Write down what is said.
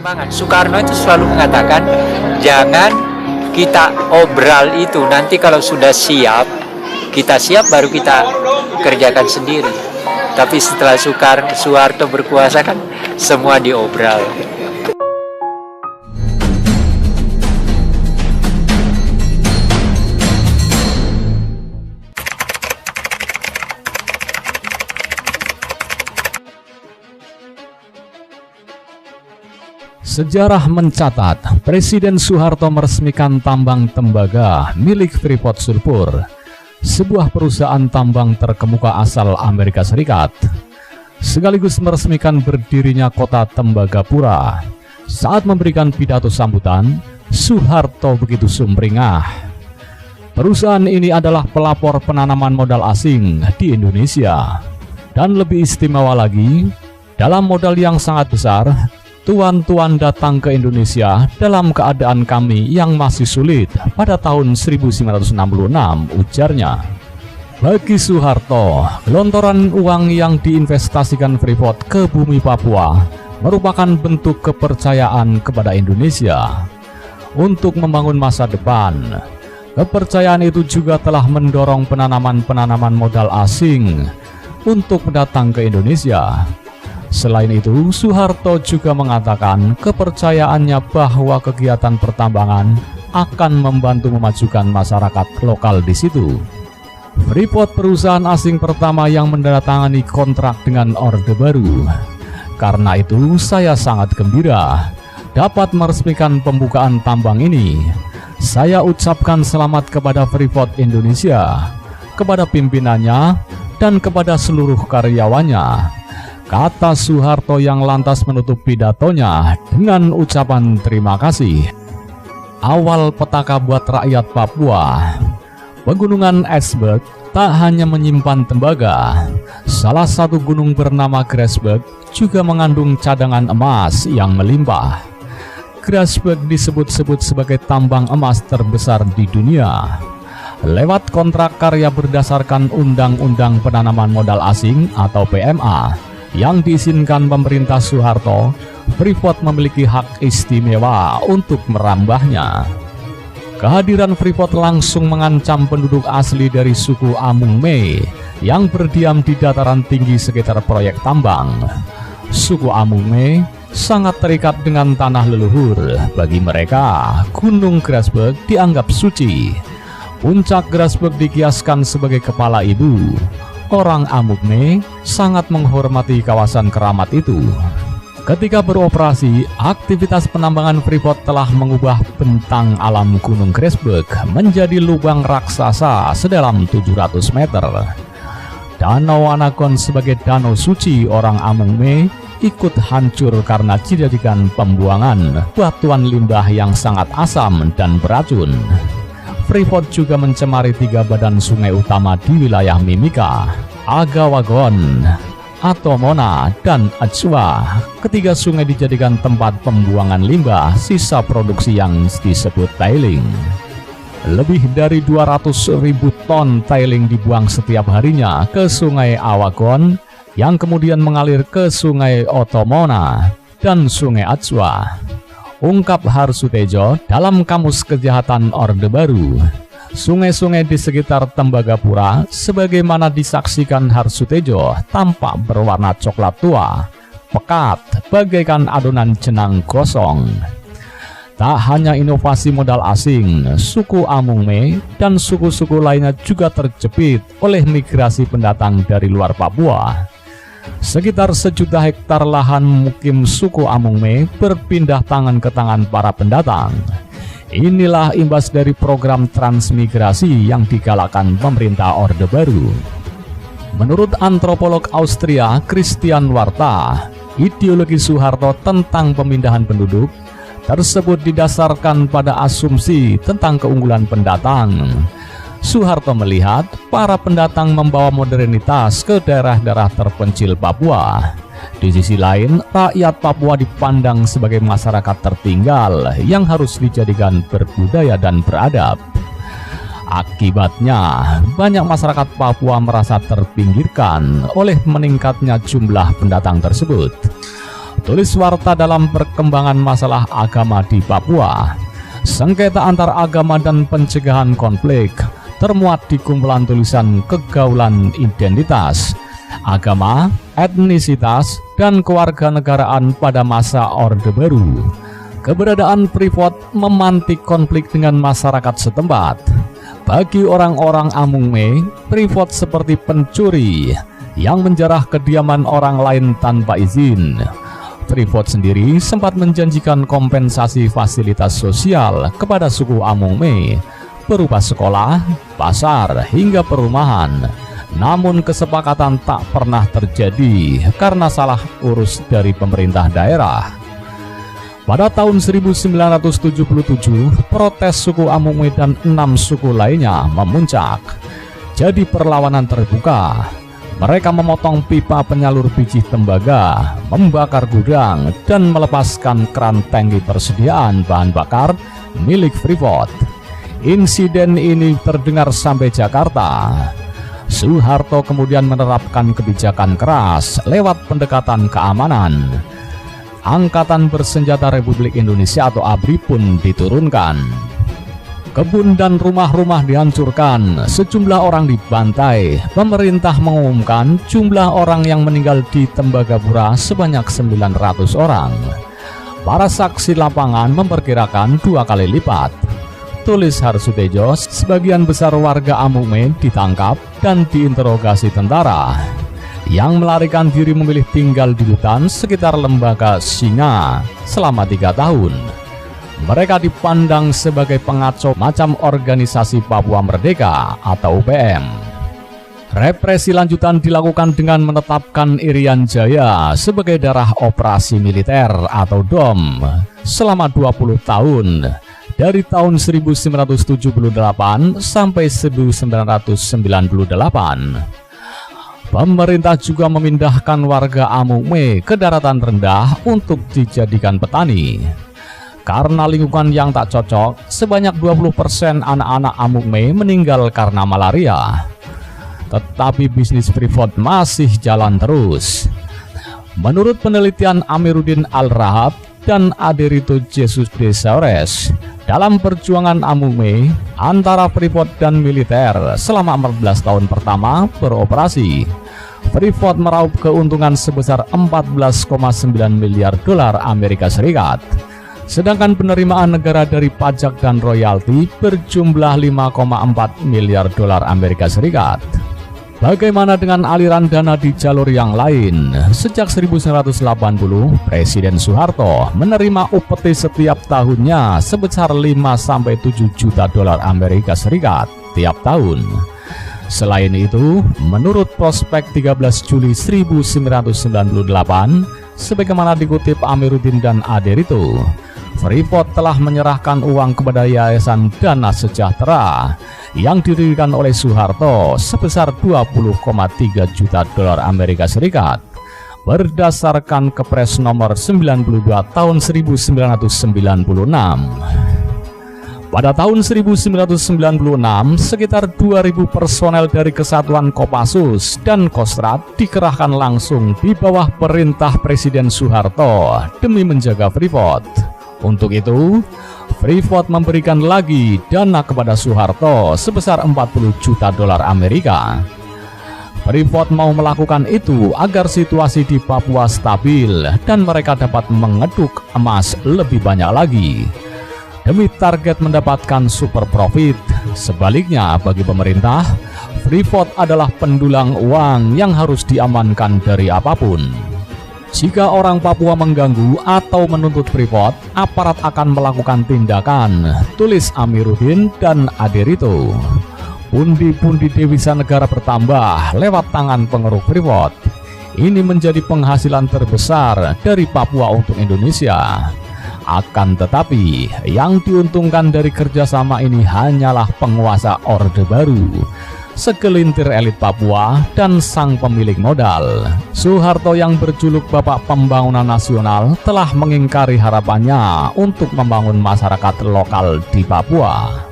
pertambangan. Soekarno itu selalu mengatakan, jangan kita obral itu, nanti kalau sudah siap, kita siap baru kita kerjakan sendiri. Tapi setelah Soeharto berkuasa kan semua diobral. Sejarah mencatat, Presiden Soeharto meresmikan tambang tembaga milik Freeport Sulfur, sebuah perusahaan tambang terkemuka asal Amerika Serikat, sekaligus meresmikan berdirinya kota Tembagapura. Saat memberikan pidato sambutan, Soeharto begitu sumringah. Perusahaan ini adalah pelapor penanaman modal asing di Indonesia. Dan lebih istimewa lagi, dalam modal yang sangat besar, tuan-tuan datang ke Indonesia dalam keadaan kami yang masih sulit pada tahun 1966, ujarnya. Bagi Soeharto, gelontoran uang yang diinvestasikan Freeport ke bumi Papua merupakan bentuk kepercayaan kepada Indonesia untuk membangun masa depan. Kepercayaan itu juga telah mendorong penanaman modal asing untuk datang ke Indonesia. Selain itu, Soeharto juga mengatakan kepercayaannya bahwa kegiatan pertambangan akan membantu memajukan masyarakat lokal di situ. Freeport perusahaan asing pertama yang menandatangani kontrak dengan Orde Baru. Karena itu, saya sangat gembira dapat meresmikan pembukaan tambang ini. Saya ucapkan selamat kepada Freeport Indonesia, kepada pimpinannya, dan kepada seluruh karyawannya, kata Soeharto yang lantas menutup pidatonya dengan ucapan terima kasih. Awal petaka buat rakyat Papua. Pegunungan Esberg tak hanya menyimpan tembaga. Salah satu gunung bernama Grasberg juga mengandung cadangan emas yang melimpah. Grasberg disebut-sebut sebagai tambang emas terbesar di dunia. Lewat kontrak karya berdasarkan Undang-Undang Penanaman Modal Asing atau PMA, yang diizinkan pemerintah Soeharto, Freeport memiliki hak istimewa untuk merambahnya. Kehadiran Freeport langsung mengancam penduduk asli dari suku Amungme yang berdiam di dataran tinggi sekitar proyek tambang. Suku Amungme sangat terikat dengan tanah leluhur. Bagi mereka, Gunung Grasberg dianggap suci. Puncak Grasberg dikiaskan sebagai kepala ibu. Orang Amungme sangat menghormati kawasan keramat itu. Ketika beroperasi, aktivitas penambangan Freeport telah mengubah bentang alam Gunung Grasberg menjadi lubang raksasa sedalam 700 meter. Danau Anagon sebagai danau suci orang Amungme ikut hancur karena dijadikan pembuangan batuan limbah yang sangat asam dan beracun. Freeport juga mencemari 3 badan sungai utama di wilayah Mimika, Agawagon, Atomona, dan Atsua. Ketiga sungai dijadikan tempat pembuangan limbah sisa produksi yang disebut tailing. Lebih dari 200.000 ton tailing dibuang setiap harinya ke sungai Awagon yang kemudian mengalir ke sungai Otomona dan sungai Atsua. Ungkap Harsutejo dalam Kamus Kejahatan Orde Baru. Sungai-sungai di sekitar Tembagapura sebagaimana disaksikan Harsutejo tampak berwarna coklat tua, pekat, bagaikan adonan jenang gosong. Tak hanya inovasi modal asing, suku Amungme dan suku-suku lainnya juga terjepit oleh migrasi pendatang dari luar Papua. Sekitar 1 juta hektar lahan mukim suku Amungme berpindah tangan ke tangan para pendatang. Inilah imbas dari program transmigrasi yang digalakkan pemerintah Orde Baru. Menurut antropolog Austria Christian Warta, ideologi Soeharto tentang pemindahan penduduk tersebut didasarkan pada asumsi tentang keunggulan pendatang. Soeharto melihat para pendatang membawa modernitas ke daerah-daerah terpencil Papua. Di sisi lain, rakyat Papua dipandang sebagai masyarakat tertinggal yang harus dijadikan berbudaya dan beradab. Akibatnya, banyak masyarakat Papua merasa terpinggirkan oleh meningkatnya jumlah pendatang tersebut. tulis warta dalam perkembangan masalah agama di Papua. Sengketa antar agama dan pencegahan konflik termuat di kumpulan tulisan kegaulan identitas, agama, etnisitas, dan kewarganegaraan pada masa Orde Baru. Keberadaan Freeport memantik konflik dengan masyarakat setempat. Bagi orang-orang Amungme, Freeport seperti pencuri yang menjarah kediaman orang lain tanpa izin. Freeport sendiri sempat menjanjikan kompensasi fasilitas sosial kepada suku Amungme berupa sekolah, pasar, hingga perumahan. Namun kesepakatan tak pernah terjadi karena salah urus dari pemerintah daerah. Pada tahun 1977, protes suku Amungme dan 6 suku lainnya memuncak. Jadi perlawanan terbuka. Mereka memotong pipa penyalur biji tembaga, membakar gudang, dan melepaskan keran tangki persediaan bahan bakar milik Freeport. Insiden ini terdengar sampai Jakarta. Soeharto kemudian menerapkan kebijakan keras lewat pendekatan keamanan. Angkatan Bersenjata Republik Indonesia atau ABRI pun diturunkan. Kebun dan rumah-rumah dihancurkan, sejumlah orang dibantai. Pemerintah mengumumkan jumlah orang yang meninggal di Tembagapura sebanyak 900 orang. Para saksi lapangan memperkirakan 2 kali lipat. Tulis Harsutejo, sebagian besar warga Amungme ditangkap dan diinterogasi tentara yang melarikan diri memilih tinggal di hutan sekitar lembaga Singa selama 3 tahun. Mereka dipandang sebagai pengacau macam organisasi Papua Merdeka atau UPM. Represi lanjutan dilakukan dengan menetapkan Irian Jaya sebagai daerah operasi militer atau DOM selama 20 tahun dari tahun 1978 sampai 1998. Pemerintah juga memindahkan warga Amungme ke daratan rendah untuk dijadikan petani. Karena lingkungan yang tak cocok, sebanyak 20% anak-anak Amungme meninggal karena malaria. Tetapi bisnis Freeport masih jalan terus. Menurut penelitian Amiruddin Al-Rahab dan Aderito Jesus de Saures, dalam perjuangan Amungme antara Freeport dan militer selama 14 tahun pertama beroperasi, Freeport meraup keuntungan sebesar 14,9 miliar dolar Amerika Serikat. Sedangkan penerimaan negara dari pajak dan royalti berjumlah 5,4 miliar dolar Amerika Serikat. Bagaimana dengan aliran dana di jalur yang lain? Sejak 1980, Presiden Soeharto menerima upeti setiap tahunnya sebesar 5-7 juta dolar Amerika Serikat tiap tahun. Selain itu, menurut prospek 13 Juli 1998, sebagaimana dikutip Amiruddin dan Aderito, Freeport telah menyerahkan uang kepada Yayasan Dana Sejahtera yang didirikan oleh Soeharto sebesar 20,3 juta dolar Amerika Serikat berdasarkan Kepres nomor 92 tahun 1996. Pada tahun 1996, sekitar 2.000 personel dari Kesatuan Kopassus dan Kostrad dikerahkan langsung di bawah perintah Presiden Soeharto demi menjaga Freeport. Untuk itu, Freeport memberikan lagi dana kepada Soeharto sebesar 40 juta dolar Amerika. Freeport mau melakukan itu agar situasi di Papua stabil dan mereka dapat mengeduk emas lebih banyak lagi, demi target mendapatkan super profit. Sebaliknya, bagi pemerintah, Freeport adalah pendulang uang yang harus diamankan dari apapun. Jika orang Papua mengganggu atau menuntut Freeport, aparat akan melakukan tindakan, tulis Amiruddin dan Aderito. Pundi-pundi devisa negara bertambah lewat tangan pengeruk Freeport. Ini menjadi penghasilan terbesar dari Papua untuk Indonesia. Akan tetapi, yang diuntungkan dari kerjasama ini hanyalah penguasa Orde Baru, segelintir elit Papua, dan sang pemilik modal. Soeharto yang berjuluk Bapak Pembangunan Nasional telah mengingkari harapannya untuk membangun masyarakat lokal di Papua.